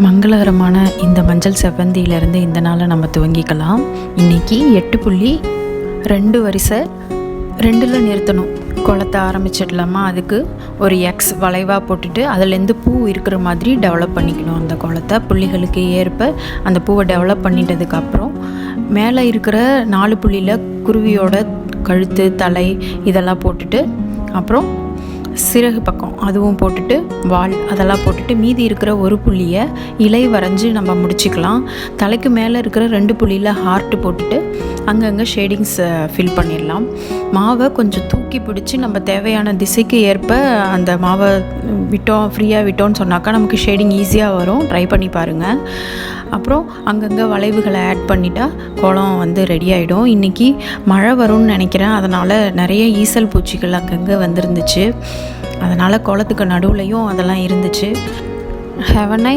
மங்களகரமான இந்த மஞ்சள் செவ்வந்தியிலேருந்து இந்த நாளை நம்ம துவங்கிக்கலாம். இன்றைக்கி 8.2 வரிசை 2ல் நிறுத்தணும். குளத்தை ஆரம்பிச்சிடலாமா? அதுக்கு ஒரு எக்ஸ் வளைவாக போட்டுட்டு அதுலேருந்து பூ இருக்கிற மாதிரி டெவலப் பண்ணிக்கணும். அந்த குளத்தை புள்ளிகளுக்கு ஏற்ப அந்த பூவை டெவலப் பண்ணிட்டதுக்கப்புறம் மேலே இருக்கிற 4 புள்ளியில் குருவியோட கழுத்து, தலை இதெல்லாம் போட்டுட்டு, அப்புறம் சிறகு பக்கம் அதுவும் போட்டுட்டு, வால் அதெல்லாம் போட்டுட்டு, மீதி இருக்கிற ஒரு புள்ளியை இலை வரைஞ்சி நம்ம முடிச்சுக்கலாம். தலைக்கு மேலே இருக்கிற 2 புள்ளியில் ஹார்ட்டு போட்டுட்டு அங்கங்கே ஷேடிங்ஸை ஃபில் பண்ணிடலாம். மாவை கொஞ்சம் தூக்கி பிடிச்சி நம்ம தேவையான திசைக்கு ஏற்ப அந்த மாவை ஃப்ரீயாக விட்டோன்னு சொன்னாக்கா நமக்கு ஷேடிங் ஈஸியாக வரும். ட்ரை பண்ணி பாருங்கள். அப்புறம் அங்கங்கே வளைவுகளை ஆட் பண்ணிட்டா கோலம் ரெடி ஆகிடும். இன்றைக்கி மழை வரும்னு நினைக்கிறேன். அதனால் நிறைய ஈசல் பூச்சிகள் அங்கங்கே வந்துருந்துச்சு. அதனால் கோலத்துக்கு நடுவுலையும் அதெல்லாம் இருந்துச்சு. Have a nice